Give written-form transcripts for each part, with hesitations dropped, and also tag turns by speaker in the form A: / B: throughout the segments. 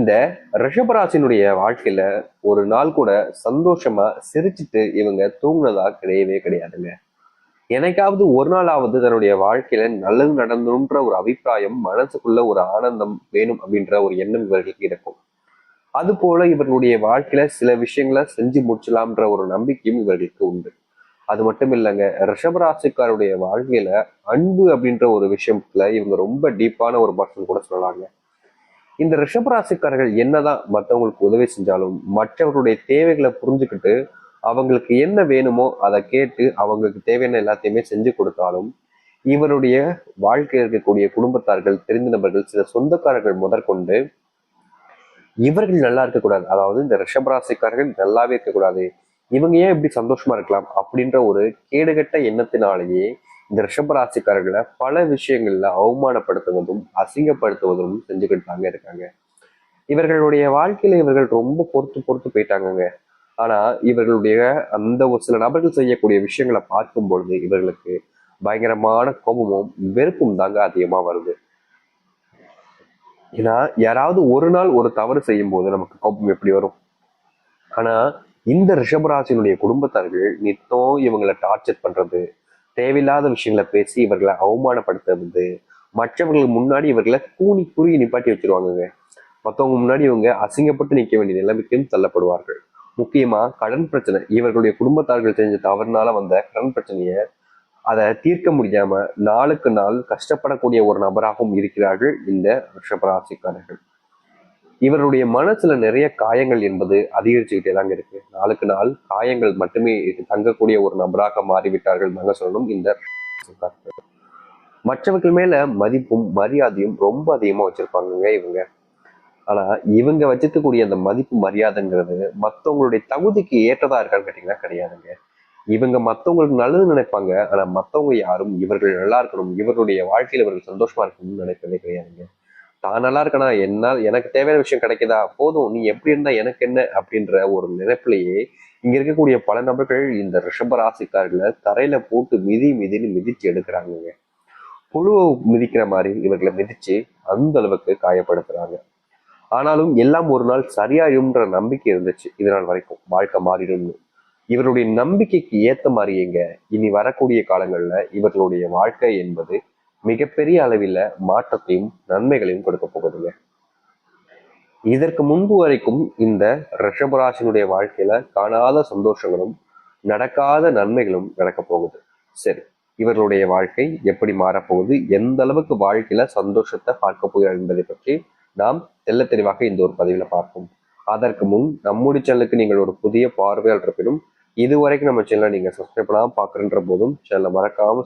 A: இந்த ரிஷபராசினுடைய வாழ்க்கையில ஒரு நாள் கூட சந்தோஷமா சிரிச்சுட்டு இவங்க தூங்குனதா கிடையவே கிடையாதுங்க. என்னைக்காவது ஒரு நாளாவது தன்னுடைய வாழ்க்கையில நல்லது நடந்தணுன்ற ஒரு அபிப்பிராயம், மனசுக்குள்ள ஒரு ஆனந்தம் வேணும் அப்படின்ற ஒரு எண்ணம் இவர்களுக்கு இருக்கும். அது போல இவர்களுடைய வாழ்க்கையில சில விஷயங்களை செஞ்சு முடிச்சலாம்ன்ற ஒரு நம்பிக்கையும் இவர்களுக்கு உண்டு. அது மட்டும் இல்லைங்க, ரிஷபராசிக்காருடைய வாழ்க்கையில அன்பு அப்படின்ற ஒரு விஷயத்துல இவங்க ரொம்ப டீப்பான ஒரு பர்சன் கூட சொல்லலாங்க. இந்த ரிஷபராசிக்காரர்கள் என்னதான் மற்றவங்களுக்கு உதவி செஞ்சாலும் மற்றவர்களுடைய தேவைகளை புரிஞ்சுக்கிட்டு அவங்களுக்கு என்ன வேணுமோ அதை கேட்டு அவங்களுக்கு தேவையான எல்லாத்தையுமே செஞ்சு கொடுத்தாலும் இவருடைய வாழ்க்கையில் இருக்கக்கூடிய குடும்பத்தார்கள், தெரிந்த நபர்கள், சில சொந்தக்காரர்கள் முதற்கொண்டு இவர்கள் நல்லா இருக்கக்கூடாது, அதாவது இந்த ரிஷபராசிக்காரர்கள் நல்லாவே இருக்கக்கூடாது, இவங்க ஏன் இப்படி சந்தோஷமா இருக்கலாம் அப்படின்ற ஒரு கேடுகட்ட எண்ணத்தினாலேயே இந்த ரிஷபராசிக்காரர்களை பல விஷயங்கள்ல அவமானப்படுத்துவதும் அசிங்கப்படுத்துவதும் செஞ்சுக்கிட்டு தாங்க இருக்காங்க. இவர்களுடைய வாழ்க்கையில இவர்கள் ரொம்ப பொறுத்து பொறுத்து போயிட்டாங்கங்க. ஆனா இவர்களுடைய அந்த ஒரு சில நபர்கள் செய்யக்கூடிய விஷயங்களை பார்க்கும் பொழுது இவர்களுக்கு பயங்கரமான கோபமும் வெறுப்பும் தாங்க அதிகமா வருது. ஏன்னா யாராவது ஒரு நாள் ஒரு தவறு செய்யும் போது நமக்கு கோபம் எப்படி வரும்? ஆனா இந்த ரிஷபராசினுடைய குடும்பத்தார்கள் நித்தம் இவங்களை டார்ச்சர் பண்றது, தேவையில்லாத விஷயங்களை பேசி இவர்களை அவமானப்படுத்துறது, மற்றவர்களுக்கு முன்னாடி இவர்களை கூனி குறுகி நிப்பாட்டி வச்சிருவாங்க. மற்றவங்க முன்னாடி இவங்க அசிங்கப்பட்டு நிற்க வேண்டிய நிலைமைக்கும் தள்ளப்படுவார்கள். முக்கியமா கடன் பிரச்சனை, இவர்களுடைய குடும்பத்தார்கள் செஞ்ச தவறுனால வந்த கடன் பிரச்சனையை அதை தீர்க்க முடியாம நாளுக்கு நாள் கஷ்டப்படக்கூடிய ஒரு நபராகவும் இருக்கிறார்கள் இந்த ரிஷபராசிக்காரர்கள். இவருடைய மனசுல நிறைய காயங்கள் என்பது அதிகரிச்சுக்கிட்டே தாங்க இருக்கு. நாளுக்கு நாள் காயங்கள் மட்டுமே தங்கக்கூடிய ஒரு நபராக மாறிவிட்டார்கள் தாங்க சொல்லணும் இந்த மற்றவர்கள் மேல மதிப்பும் மரியாதையும் ரொம்ப அதிகமா வச்சிருப்பாங்க இவங்க. ஆனா இவங்க வச்சிருக்கக்கூடிய அந்த மதிப்பு மரியாதைங்கிறது மற்றவங்களுடைய தகுதிக்கு ஏற்றதா இருக்கான்னு கேட்டீங்கன்னா கிடையாதுங்க. இவங்க மற்றவங்களுக்கு நல்லது நினைப்பாங்க, ஆனா மற்றவங்க யாரும் இவர்கள் நல்லா இருக்கணும், இவர்களுடைய வாழ்க்கையில இவர்கள் சந்தோஷமா இருக்கணும்னு நினைக்கிறதே கிடையாதுங்க. தான் நல்லா இருக்கனா, என்ன எனக்கு தேவையான விஷயம் கிடைக்குதா போதும், நீ எப்படி இருந்தா எனக்கு என்ன அப்படின்ற ஒரு நினைப்பிலேயே இங்க இருக்கக்கூடிய பல நபர்கள் இந்த ரிஷப ராசிக்காரர்களை தரையில போட்டு மிதி மிதின்னு மிதிச்சு எடுக்கிறாங்க. புழுவை மிதிக்கிற மாதிரி இவர்களை மிதிச்சு அந்த அளவுக்கு காயப்படுத்துறாங்க. ஆனாலும் எல்லாம் ஒரு நாள் சரியாயும்ன்ற நம்பிக்கை இருந்துச்சு இது நாள் வரைக்கும், வாழ்க்கை மாறிடும்னு. இவருடைய நம்பிக்கைக்கு ஏத்த மாதிரிங்க இனி வரக்கூடிய காலங்கள்ல இவர்களுடைய வாழ்க்கை என்பது மிகப்பெரிய அளவில் மாற்றத்தையும் நன்மைகளையும் கொடுக்க போகுதுங்க. இதற்கு முன்பு வரைக்கும் இந்த ரிஷபராசினுடைய வாழ்க்கையில காணாத சந்தோஷங்களும் நடக்காத நன்மைகளும் நடக்க போகுது. சரி, இவர்களுடைய வாழ்க்கை எப்படி மாறப்போகுது, எந்த அளவுக்கு வாழ்க்கையில சந்தோஷத்தை பார்க்க போகிறார் என்பதை பற்றி நாம் தெல்ல தெளிவாக இந்த ஒரு பதிவில் பார்ப்போம். அதற்கு முன் நம்முடைய சேனலுக்கு நீங்கள் ஒரு புதிய பார்வையாளர் இருப்பினும் இதுவரைக்கும் நம்ம சேனலை நீங்க சப்ஸ்கிரைப் பண்ணாம பாக்குறன்ற போதும் சேனலை மறக்காம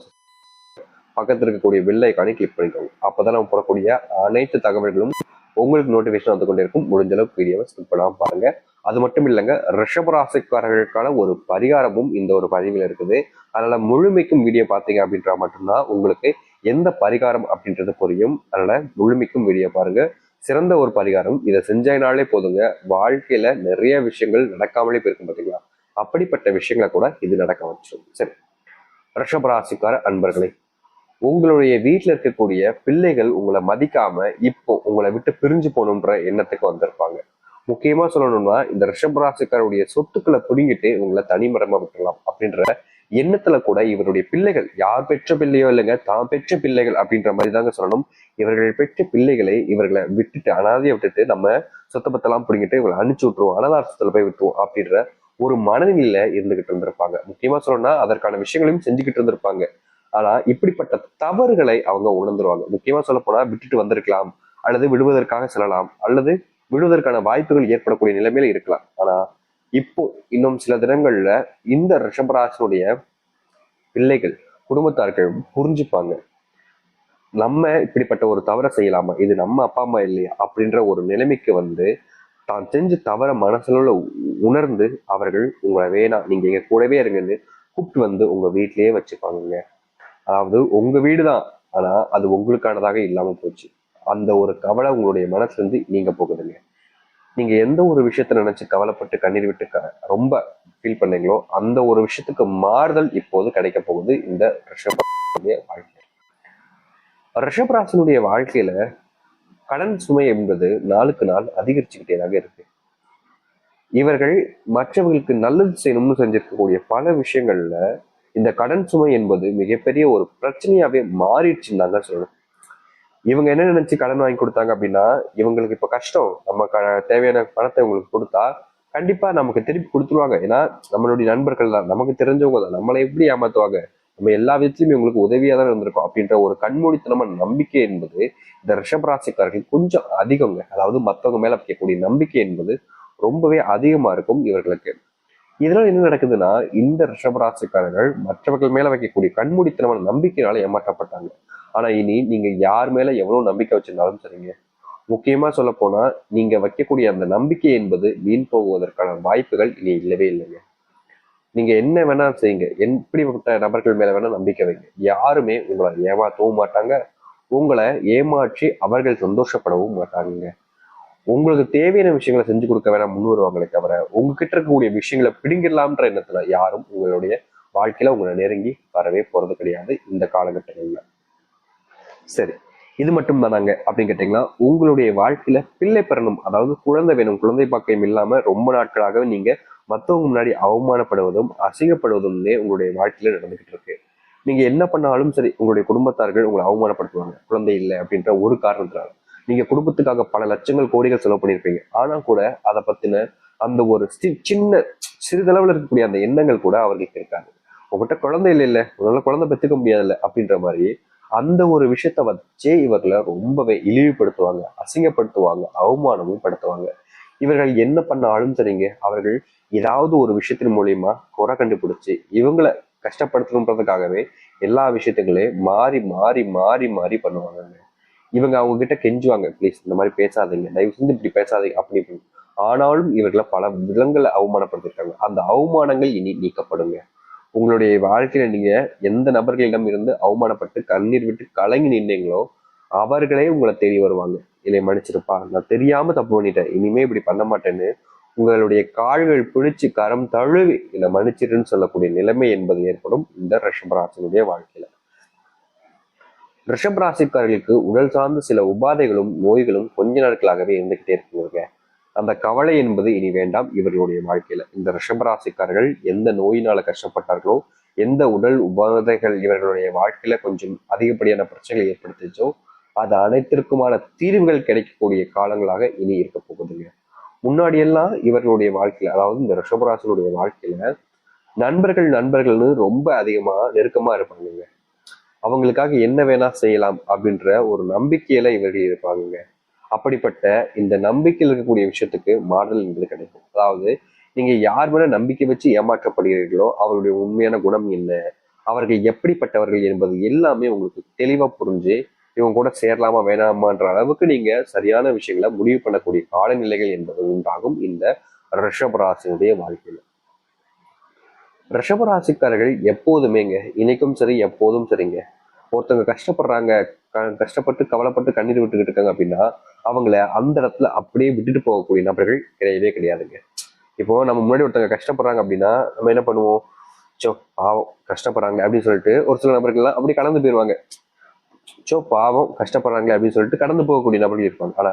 A: பக்கத்தில் இருக்கக்கூடிய பெல் ஐகானை கிளிக் பண்ணிக்கோங்க. அப்பதான் நம்ம போடக்கூடிய அனைத்து தகவல்களும் உங்களுக்கு நோட்டிபிகேஷன் வந்து கொண்டே இருக்கும். முடிஞ்ச அளவுக்கு வீடியோவை ஸ்கிப் பண்ணாம பாருங்க. அது மட்டும் இல்லைங்க, ரிஷபராசிக்காரர்களுக்கான ஒரு பரிகாரமும் இந்த ஒரு பதிவில் இருக்குது. அதனால முழுமைக்கும் வீடியோ பார்த்தீங்க அப்படின்றா மட்டும்தான் உங்களுக்கு எந்த பரிகாரம் அப்படின்றது புரியும். அதனால முழுமைக்கும் வீடியோ பாருங்க. சிறந்த ஒரு பரிகாரம், இதை செஞ்சனாலே போதுங்க, வாழ்க்கையில நிறைய விஷயங்கள் நடக்காமலே போயிருக்கும் பார்த்தீங்களா, அப்படிப்பட்ட விஷயங்களை கூட இது நடக்க வச்சிடும். சரி, ரிஷபராசிக்கார அன்பர்களே, உங்களுடைய வீட்டுல இருக்கக்கூடிய பிள்ளைகள் உங்களை மதிக்காம இப்போ உங்களை விட்டு பிரிஞ்சு போகணுன்ற எண்ணத்துக்கு வந்திருப்பாங்க. முக்கியமா சொல்லணும்னா இந்த ரிஷபராசிக்காருடைய சொத்துக்களை பிடுங்கிட்டு உங்களை தனிமரமா விட்டுடலாம் அப்படின்ற எண்ணத்துல கூட இவருடைய பிள்ளைகள், யார் பெற்ற பிள்ளையோ இல்லைங்க, தான் பெற்ற பிள்ளைகள் அப்படின்ற மாதிரி தாங்க சொல்லணும், இவர்கள் பெற்ற பிள்ளைகளை இவர்களை விட்டுட்டு அனாதையை விட்டுட்டு நம்ம சொத்த பத்தெல்லாம் பிடிங்கிட்டு இவங்களை அனுப்பிச்சு விட்டுருவோம், அனாதாரத்துல போய் விட்டுருவோம் அப்படின்ற ஒரு மனநிலையில இருந்துகிட்டு இருந்திருப்பாங்க. முக்கியமா சொல்லணும்னா அதற்கான விஷயங்களையும் செஞ்சுக்கிட்டு இருந்திருப்பாங்க. ஆனா இப்படிப்பட்ட தவறுகளை அவங்க உணர்ந்துருவாங்க. முக்கியமா சொல்ல போனா விட்டுட்டு வந்திருக்கலாம், அல்லது விடுவதற்காக செல்லலாம், அல்லது விடுவதற்கான வாய்ப்புகள் ஏற்படக்கூடிய நிலைமையில இருக்கலாம். ஆனா இப்போ இன்னும் சில தினங்கள்ல இந்த ரிஷபராசினுடைய பிள்ளைகள், குடும்பத்தார்கள் புரிஞ்சுப்பாங்க. நம்ம இப்படிப்பட்ட ஒரு தவறை செய்யலாமா, இது நம்ம அப்பா அம்மா இல்லையா அப்படின்ற ஒரு நிலைமைக்கு வந்து தான் செஞ்சு தவற மனசுல உணர்ந்து அவர்கள் உங்களை வேணாம், நீங்க எங்க கூடவே இருங்கன்னு கூப்பிட்டு வந்து உங்க வீட்டிலேயே வச்சுப்பாங்க. அதாவது உங்க வீடுதான், ஆனா அது உங்களுக்கானதாக இல்லாம போச்சு. அந்த ஒரு கவலை உங்களுடைய மனசுல இருந்து நீங்க போகுதுங்க. நீங்க எந்த ஒரு விஷயத்த நினைச்சு கவலைப்பட்டு கண்ணீர் விட்டு ரொம்ப ஃபீல் பண்ணீங்களோ அந்த ஒரு விஷயத்துக்கு மாறுதல் இப்போது கிடைக்க போகுது இந்த ரிஷபராசினுடைய வாழ்க்கை. ரிஷபராசினுடைய வாழ்க்கையில கடன் சுமை என்பது நாளுக்கு நாள் அதிகரிச்சுக்கிட்டேதாக இருக்கு. இவர்கள் மற்றவர்களுக்கு நல்லது செய்யணும்னு செஞ்சிருக்கக்கூடிய பல விஷயங்கள்ல இந்த கடன் சுமை என்பது மிகப்பெரிய ஒரு பிரச்சனையாவே மாறிடுச்சுன்னு தாங்க சொல்லணும். இவங்க என்ன நினைச்சு கடன் வாங்கி கொடுத்தாங்க அப்படின்னா, இவங்களுக்கு இப்ப கஷ்டம், நம்ம தேவையான பணத்தை இவங்களுக்கு கொடுத்தா கண்டிப்பா நமக்கு திருப்பி கொடுத்துருவாங்க. ஏன்னா நம்மளுடைய நண்பர்கள் தான், நமக்கு தெரிஞ்சவங்க தான், நம்மளை எப்படி ஏமாத்துவாங்க, நம்ம எல்லா விதத்திலுமே இவங்களுக்கு உதவியா தான் இருந்திருக்கோம் அப்படின்ற ஒரு கண்மூடித்தனமான நம்பிக்கை என்பது இந்த ரிஷபராசிக்காரர்கள் கொஞ்சம் அதிகங்க. அதாவது மற்றவங்க மேல வைக்கக்கூடிய நம்பிக்கை என்பது ரொம்பவே அதிகமா இருக்கும் இவர்களுக்கு. இதனால என்ன நடக்குதுன்னா, இந்த ரிஷபராசிக்காரர்கள் மற்றவர்கள் மேல வைக்கக்கூடிய கண்மூடித்தனமான நம்பிக்கையினால ஏமாற்றப்பட்டாங்க. ஆனா இனி நீங்க யார் மேல எவ்வளவு நம்பிக்கை வச்சிருந்தாலும் சரிங்க, முக்கியமா சொல்ல போனா நீங்க வைக்கக்கூடிய அந்த நம்பிக்கை என்பது வீண் போகுவதற்கான வாய்ப்புகள் இனி இல்லவே இல்லைங்க. நீங்க என்ன வேணா செய்யுங்க, எப்படிப்பட்ட நபர்கள் மேல வேணா நம்பிக்கை வைங்க, யாருமே உங்களை ஏமாற்றவும் மாட்டாங்க, உங்களை ஏமாற்றி அவர்கள் சந்தோஷப்படவும் மாட்டாங்க. உங்களுக்கு தேவையான விஷயங்களை செஞ்சு கொடுக்க வேணாம் முன் வருவாங்களே தவிர, உங்ககிட்ட இருக்கக்கூடிய விஷயங்களை பிடிங்கிடலாம்ன்ற எண்ணத்துல யாரும் உங்களுடைய வாழ்க்கையில உங்களை நெருங்கி வரவே போறது கிடையாது இந்த காலகட்டங்கள்ல. சரி, இது மட்டும் தானாங்க அப்படின்னு கேட்டீங்கன்னா, உங்களுடைய வாழ்க்கையில பிள்ளை பெறணும், அதாவது குழந்தை வேணும், குழந்தை பாக்கியம் இல்லாம ரொம்ப நாட்களாக நீங்க மற்றவங்க முன்னாடி அவமானப்படுவதும் அசிங்கப்படுவதும்னே உங்களுடைய வாழ்க்கையில நடந்துகிட்டு இருக்கு. நீங்க என்ன பண்ணாலும் சரி, உங்களுடைய குடும்பத்தார்கள் உங்களை அவமானப்படுத்துவாங்க, குழந்தை இல்லை அப்படின்ற ஒரு காரணத்தினால. நீங்க குடும்பத்துக்காக பல லட்சங்கள் கோடிகள் செலவு பண்ணியிருப்பீங்க, ஆனா கூட அதை பத்தின அந்த ஒரு சின்ன சிறிதளவில் இருக்கக்கூடிய அந்த எண்ணங்கள் கூட அவர்களுக்கு இருக்காது. உங்ககிட்ட குழந்தை இல்லை, உங்களால குழந்தை பெற்றுக்க முடியாதுல்ல அப்படின்ற மாதிரி அந்த ஒரு விஷயத்த வச்சே இவர்களை ரொம்பவே இழிவுபடுத்துவாங்க, அசிங்கப்படுத்துவாங்க, அவமானமும் படுத்துவாங்க. இவர்கள் என்ன பண்ணாலும் சரிங்க, அவர்கள் ஏதாவது ஒரு விஷயத்தின் மூலியமா குறை கண்டுபிடிச்சு இவங்களை கஷ்டப்படுத்தணுன்றதுக்காகவே எல்லா விஷயத்துகளையும் மாறி மாறி மாறி மாறி பண்ணுவாங்க. இவங்க அவங்க கிட்ட கெஞ்சுவாங்க, ப்ளீஸ் இந்த மாதிரி பேசாதீங்க, தயவு செஞ்சு இப்படி பேசாதீங்க அப்படி. ஆனாலும் இவர்களை பல விதங்களை அவமானப்படுத்திருக்காங்க. அந்த அவமானங்கள் இனி நீக்கப்படுங்க. உங்களுடைய வாழ்க்கையில நீங்க எந்த நபர்களிடம் இருந்து அவமானப்பட்டு கண்ணீர் விட்டு கலங்கி நின்றீங்களோ அவர்களே உங்களை தேடி வருவாங்க. என்னை மன்னிச்சிருப்பா, நான் தெரியாம தப்பு பண்ணிட்டேன், இனிமே இப்படி பண்ண மாட்டேன்னு உங்களுடைய கால்கள் பிடிச்சு கரம் தழுவி என்னை மன்னிச்சிருன்னு சொல்லக்கூடிய நிலைமை என்பது ஏற்படும் இந்த ரிஷபராசினுடைய வாழ்க்கையில. ரிஷபராசிக்காரர்களுக்கு உடல் சார்ந்த சில உபாதைகளும் நோய்களும் கொஞ்ச நாட்களாகவே இருந்துகிட்டே இருக்குங்க. அந்த கவலை என்பது இனி வேண்டாம் இவர்களுடைய வாழ்க்கையில. இந்த ரிஷபராசிக்காரர்கள் எந்த நோயினால கஷ்டப்பட்டார்களோ, எந்த உடல் உபாதைகள் இவர்களுடைய வாழ்க்கையில கொஞ்சம் அதிகப்படியான பிரச்சனைகளை ஏற்படுத்திச்சோ, அது அனைத்திற்குமான தீர்வுகள் கிடைக்கக்கூடிய காலங்களாக இனி இருக்க போகுதுங்க. முன்னாடி எல்லாம் இவர்களுடைய வாழ்க்கையில, அதாவது இந்த ரிஷபராசினுடைய வாழ்க்கையில நண்பர்கள் நண்பர்கள்னு ரொம்ப அதிகமா நெருக்கமா இருப்பாங்க. அவங்களுக்காக என்ன வேணா செய்யலாம் அப்படின்ற ஒரு நம்பிக்கையில இவர்கள் இருப்பாங்க. அப்படிப்பட்ட இந்த நம்பிக்கையில் இருக்கக்கூடிய விஷயத்துக்கு மாடல் என்பது கிடைக்கும். அதாவது நீங்க யார் மேல நம்பிக்கை வச்சு ஏமாற்றப்படுகிறீர்களோ அவருடைய உண்மையான குணம் என்ன, அவர்கள் எப்படிப்பட்டவர்கள் என்பது எல்லாமே உங்களுக்கு தெளிவா புரிஞ்சு இவங்க கூட சேரலாமா வேணாமான்ற அளவுக்கு நீங்க சரியான விஷயங்களை முடிவு பண்ணக்கூடிய காலநிலைகள் என்பது உண்டாகும் இந்த ரிஷபராசினுடைய வாழ்க்கையில. ரிஷபராசிக்காரர்கள் எப்போதுமேங்க, இன்னைக்கும் சரி எப்போதும் சரிங்க, ஒருத்தவங்க கஷ்டப்படுறாங்க, கஷ்டப்பட்டு கவலைப்பட்டு கண்ணீர் விட்டுக்கிட்டு இருக்காங்க அப்படின்னா அவங்கள அந்த இடத்துல அப்படியே விட்டுட்டு போகக்கூடிய நபர்கள் கிடையவே கிடையாதுங்க. இப்போ நம்ம முன்னாடி ஒருத்தவங்க கஷ்டப்படுறாங்க அப்படின்னா நம்ம என்ன பண்ணுவோம், சோ பாவம் கஷ்டப்படுறாங்க அப்படின்னு சொல்லிட்டு ஒரு சில நபர்கள்லாம் அப்படி கடந்து போயிடுவாங்க. சோ பாவம் கஷ்டப்படுறாங்க அப்படின்னு சொல்லிட்டு கடந்து போகக்கூடிய நபர்கள் இருப்பாங்க. ஆனா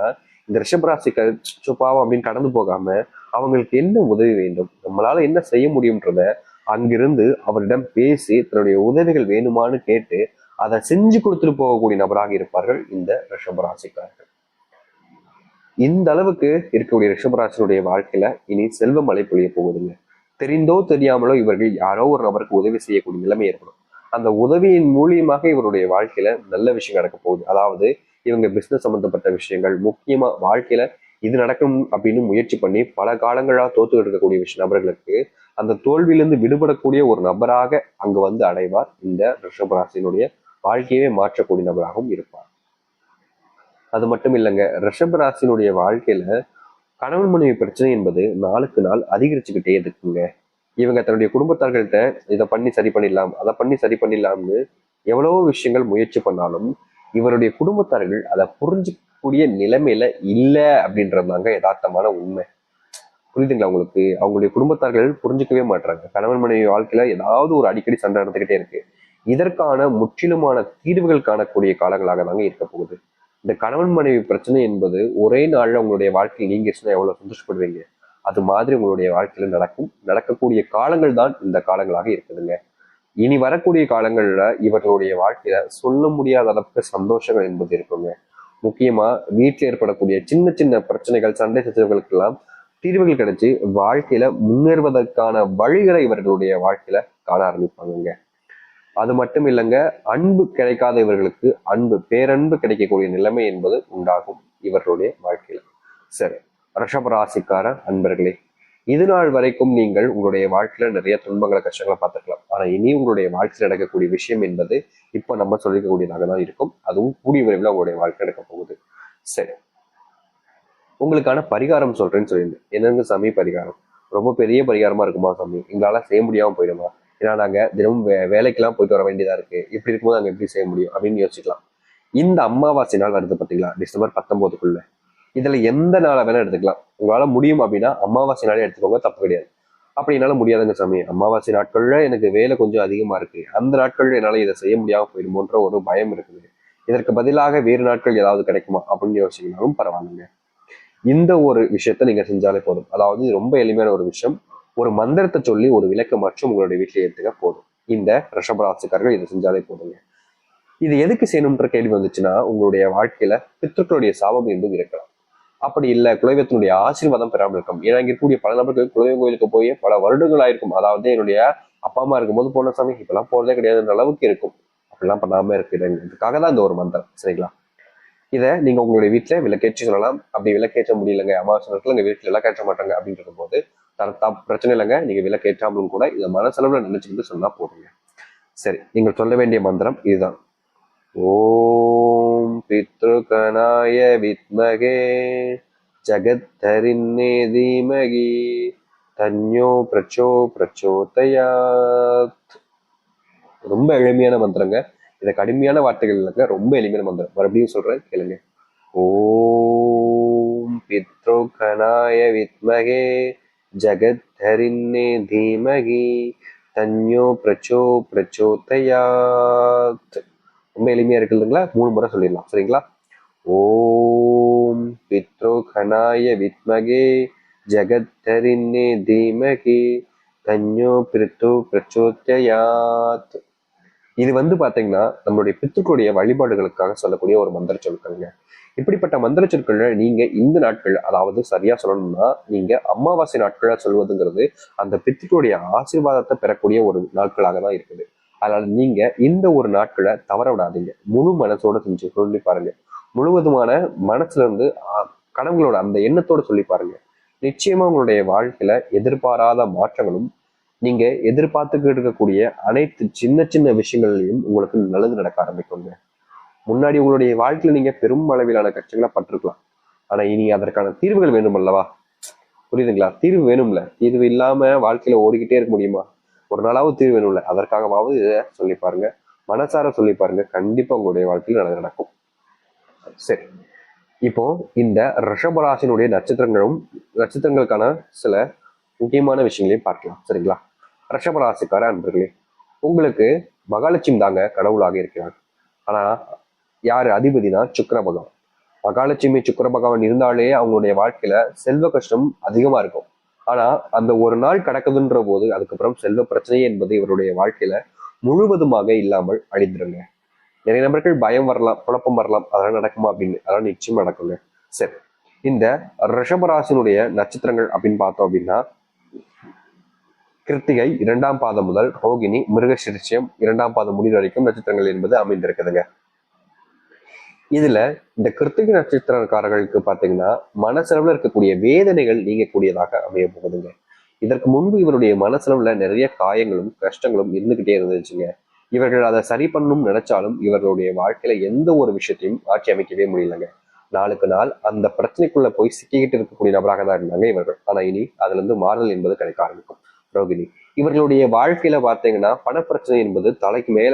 A: இந்த ரிஷபராசிக்கு சோ பாவம் அப்படின்னு கடந்து போகாம அவங்களுக்கு என்ன உதவி வேண்டும், நம்மளால என்ன செய்ய முடியும்ன்றத அங்கிருந்து அவரிடம் பேசி தன்னுடைய உதவிகள் வேணுமான்னு கேட்டு அதை செஞ்சு கொடுத்துட்டு போகக்கூடிய நபராக இருப்பார்கள் இந்த ரிஷபராசிக்காரர்கள். இந்த அளவுக்கு இருக்கக்கூடிய ரிஷபராசினுடைய வாழ்க்கையில இனி செல்வ மழை பொழிய போகுதுங்க. தெரிந்தோ தெரியாமலோ இவர்கள் யாரோ ஒரு நபருக்கு உதவி செய்யக்கூடிய நிலைமை ஏற்படும். அந்த உதவியின் மூலியமாக இவருடைய வாழ்க்கையில நல்ல விஷயம் நடக்க போகுது. அதாவது இவங்க பிசினஸ் சம்பந்தப்பட்ட விஷயங்கள், முக்கியமா வாழ்க்கையில இது நடக்கும் அப்படின்னு முயற்சி பண்ணி பல காலங்களா தோத்துக்கிட்டு இருக்கக்கூடிய நபர்களுக்கு அந்த தோல்வியிலிருந்து விடுபடக்கூடிய ஒரு நபராக அங்கு வந்து அடைவார். இந்த ரிஷபராசினுடைய வாழ்க்கையை மாற்றக்கூடிய நபராகவும் இருப்பார். அது மட்டும் இல்லைங்க, ரிஷபராசினுடைய வாழ்க்கையில கணவன் மனைவி பிரச்சனை என்பது நாளுக்கு நாள் அதிகரிச்சுக்கிட்டே இருக்குங்க. இவங்க தன்னுடைய குடும்பத்தார்கள்ட்ட இதை பண்ணி சரி பண்ணிடலாம், அதை பண்ணி சரி பண்ணிடலாம்னு எவ்வளவோ விஷயங்கள் முயற்சி பண்ணாலும் இவருடைய குடும்பத்தார்கள் அதை புரிஞ்சிக்கக்கூடிய நிலைமையில இல்லை அப்படின்றதாங்க யதார்த்தமான உண்மை. புரியுதுங்களா உங்களுக்கு? அவங்களுடைய குடும்பத்தார்கள் புரிஞ்சுக்கவே மாட்டாங்க. கணவன் மனைவி வாழ்க்கையில ஏதாவது ஒரு அடிக்கடி சண்டை நடந்துகிட்டே இருக்கு. இதற்கான முற்றிலுமான தீர்வுகள் காணக்கூடிய காலங்களாக தாங்க இருக்க போகுது. இந்த கணவன் மனைவி பிரச்சனை என்பது ஒரே நாள்ல உங்களுடைய வாழ்க்கையில் நீங்கிடுச்சுன்னா எவ்வளவு சந்தோஷப்படுவீங்க. அது மாதிரி உங்களுடைய வாழ்க்கையில நடக்கக்கூடிய காலங்கள் தான் இந்த காலங்களாக இருக்குதுங்க. இனி வரக்கூடிய காலங்கள்ல இவர்களுடைய வாழ்க்கையில சொல்ல முடியாத அளவுக்கு சந்தோஷங்கள் என்பது இருக்குங்க. முக்கியமா வீட்டில் ஏற்படக்கூடிய சின்ன சின்ன பிரச்சனைகள், சண்டை சச்சரவுகளுக்கு எல்லாம் தீர்வுகள் கிடைச்சு வாழ்க்கையில முன்னேறுவதற்கான வழிகளை இவர்களுடைய வாழ்க்கையில காண ஆரம்பிப்பாங்க. அது மட்டும் இல்லைங்க, அன்பு கிடைக்காத இவர்களுக்கு பேரன்பு கிடைக்கக்கூடிய நிலைமை என்பது உண்டாகும் இவர்களுடைய வாழ்க்கையில. சரி, ரிஷபராசிக்கார அன்பர்களே, இது நாள் வரைக்கும் நீங்கள் உங்களுடைய வாழ்க்கையில நிறைய துன்பங்களை, கஷ்டங்களை பார்த்துக்கலாம். ஆனா இனி உங்களுடைய வாழ்க்கையில் நடக்கக்கூடிய விஷயம் என்பது இப்ப நம்ம சொல்லிக்கக்கூடியதாக தான் இருக்கும். அதுவும் கூடிய விரைவில் உங்களுடைய வாழ்க்கை நடக்க போகுது. சரி, உங்களுக்கான பரிகாரம் சொல்றேன்னு சொல்லியிருந்தேன். என்னங்க சாமி பரிகாரம்? ரொம்ப பெரிய பரிகாரமா இருக்குமா சாமி? எங்களால செய்ய முடியாம போயிடுமா? ஏன்னா நாங்க தினமும் வேலைக்கெல்லாம் போயிட்டு வர வேண்டியதா இருக்கு. இப்படி இருக்கும்போது நாங்க எப்படி செய்ய முடியும் அப்படின்னு யோசிக்கலாம். இந்த அமாவாசை நாள் வருது பார்த்தீங்களா, டிசம்பர் 19க்குள்ள, இதுல எந்த நாளை வேணா எடுத்துக்கலாம். உங்களால முடியும் அப்படின்னா அமாவாசை நாளே எடுத்துக்கோங்க, தப்பு கிடையாது. அப்படி என்னால முடியாதுங்க சாமி, அமாவாசை நாட்கள்ல எனக்கு வேலை கொஞ்சம் அதிகமா இருக்கு, அந்த நாட்கள்ல என்னால இதை செய்ய முடியாம போயிடுமோன்ற ஒரு பயம் இருக்குது, இதற்கு பதிலாக வேறு நாட்கள் ஏதாவது கிடைக்குமா அப்படின்னு யோசிக்கனாலும் பரவாயில்லைங்க. இந்த ஒரு விஷயத்த நீங்க செஞ்சாலே போதும். அதாவது ரொம்ப எளிமையான ஒரு விஷயம். ஒரு மந்திரத்தை சொல்லி ஒரு விளக்க மற்றும் உங்களுடைய வீட்டில் ஏற்றுக்க போதும். இந்த ரிஷபராசிக்காரர்கள் இதை செஞ்சாலே போதுங்க. இது எதுக்கு செய்யணும்ன்ற கேள்வி வந்துச்சுன்னா, உங்களுடைய வாழ்க்கையில பித்ருக்களுடைய சாபம் என்பது இருக்கலாம். அப்படி இல்லை, குலதெய்வத்தினுடைய ஆசீர்வாதம் பெறாமல் இருக்கும். ஏன்னா இங்க இருக்கக்கூடிய பல நபர்கள் குலதெய்வ கோயிலுக்கு போய் பல வருடங்கள் ஆயிருக்கும். அதாவது என்னுடைய அப்பா அம்மா இருக்கும்போது போன சாமி, இப்பெல்லாம் போறதே கிடையாதுன்ற அளவுக்கு இருக்கும். அப்படிலாம் பண்ணாம இருக்கிறதுக்காக தான் இந்த ஒரு மந்திரம். சரிங்களா? இதை நீங்க உங்களுடைய வீட்டுல விளக்கேற்றி சொல்லலாம். அப்படி விளக்கேற்ற முடியலங்க, அமாவாசை நாட்கள் எங்க வீட்டுல விளக்கேற்ற மாட்டாங்க அப்படின்னு போது பிரச்சனை இல்லைங்க, நீங்க விளக்கேற்றாமலும் கூட இதை மனசளவுல நினைச்சுக்கிட்டு சொன்னா போதுங்க. சரி, நீங்கள் சொல்ல வேண்டிய மந்திரம் இதுதான். ஓம் பித்ருகணாய வித்மகே ஜகத்தரின்னே தீமகி தன்யோ பிரச்சோதயாத். ரொம்ப எளிமையான மந்திரங்க. இதை கடுமையான வார்த்தைகள் இல்லைங்க, ரொம்ப எளிமையான மந்திரம். மறுபடியும் சொல்றேன், கேளுங்க. ஓம் பித்ருகணாய வித்மகே ஜகத்தரின்னே தீமகி தன்யோ பிரச்சோதயாத். ரொம்ப எளிமையா இருக்கு இல்லைங்களா? 3 முறை சொல்லிடலாம். சரிங்களா? ஓம் பித்ருகணாய வித்மகே ஜகத்தரின்னே தீமகி தன்யோ பிரச்சோதயாத். இது பாத்தீங்கன்னா நம்மளுடைய பித்ருக்களுடைய வழிபாடுகளுக்காக சொல்லக்கூடிய ஒரு மந்திர சொற்கள்ங்க. இப்படிப்பட்ட மந்திர சொற்களை நீங்க இந்த நாட்கள், அதாவது சரியா சொல்லணும்னா நீங்க அமாவாசை நாட்கள சொல்வதுங்கிறது அந்த பித்ருக்களுடைய ஆசீர்வாதத்தை பெறக்கூடிய ஒரு நாட்களாக தான் இருக்குது. அதனால நீங்க இந்த ஒரு நாட்களை தவற விடாதீங்க. முழு மனசோட செஞ்சு சொல்லி பாருங்க. முழுவதுமான மனசுல இருந்து கடவுளோட அந்த எண்ணத்தோட சொல்லி பாருங்க. நிச்சயமா உங்களுடைய வாழ்க்கையில எதிர்பாராத மாற்றங்களும், நீங்க எதிர்பார்த்துக்கிட்டு இருக்கக்கூடிய அனைத்து சின்ன சின்ன விஷயங்கள்லையும் உங்களுக்கு நல்லது நடக்க ஆரம்பிக்குங்க. முன்னாடி உங்களுடைய வாழ்க்கையில நீங்க பெரும் அளவிலான கஷ்டங்களை பட்டிருக்கலாம். ஆனா இனி அதற்கான தீர்வுகள் வேணும் அல்லவா? புரியுதுங்களா? தீர்வு வேணும்ல. தீர்வு இல்லாம வாழ்க்கையில ஓடிக்கிட்டே இருக்க முடியுமா? ஒரு நாளாவது தீர்வு வேணும்ல. அதற்காகவாவது இதை சொல்லி பாருங்க, மனசார சொல்லி பாருங்க. கண்டிப்பா உங்களுடைய வாழ்க்கையில் நல்லது நடக்கும். சரி, இப்போ இந்த ரிஷபராசினுடைய நட்சத்திரங்களுக்கான சில முக்கியமான விஷயங்களையும் பார்க்கலாம். சரிங்களா? ரிஷபராசிக்கார அன்பர்களே, உங்களுக்கு மகாலட்சுமி தாங்க கடவுளாக இருக்கிறாங்க. ஆனா யாரு அதிபதினா சுக்கிர பகவான். மகாலட்சுமி சுக்கிர பகவான் இருந்தாலே அவங்களுடைய வாழ்க்கையில செல்வ கஷ்டம் அதிகமா இருக்கும். ஆனா அந்த ஒரு நாள் கடக்குதுன்ற போது அதுக்கப்புறம் செல்வ பிரச்சனை என்பது இவருடைய வாழ்க்கையில முழுவதுமாக இல்லாமல் அழிந்துருங்க. நிறைய நபர்கள் பயம் வரலாம், குழப்பம் வரலாம், அதெல்லாம் நடக்குமா அப்படின்னு. அதெல்லாம் நிச்சயம் நடக்குங்க. சரி, இந்த ரிஷபராசினுடைய நட்சத்திரங்கள் அப்படின்னு பார்த்தோம் அப்படின்னா, கிருத்திகை 2ஆம் பாதம் முதல் ரோகிணி, மிருகசிரிஷம் 2ஆம் பாதம் முடிவு வரைக்கும் நட்சத்திரங்கள் என்பது அமைந்திருக்குதுங்க. இதுல இந்த கிருத்திகை நட்சத்திரக்காரர்களுக்கு பாத்தீங்கன்னா மனசளவுல இருக்கக்கூடிய வேதனைகள் நீங்கக்கூடியதாக அமைய போகுதுங்க. இதற்கு முன்பு இவருடைய மனசளவுல நிறைய காயங்களும் கஷ்டங்களும் இருந்துகிட்டே இருந்துச்சுங்க. இவர்கள் அதை சரி பண்ணணும்னு நினைச்சாலும் இவர்களுடைய வாழ்க்கையில எந்த ஒரு விஷயத்தையும் ஆட்சி அமைக்கவே முடியலங்க. நாளுக்கு நாள் அந்த பிரச்சனைக்குள்ள போய் சிக்கிக்கிட்டு இருக்கக்கூடிய நபராக தான் இருந்தாங்க இவர்கள். ஆனா இனி அதுல இருந்து மாறுதல் என்பது கிடைக்க ஆரம்பிக்கும். ரோகிணி, இவர்களுடைய வாழ்க்கையில பாத்தீங்கன்னா பணப்பிரச்சனை என்பது தலைக்கு மேல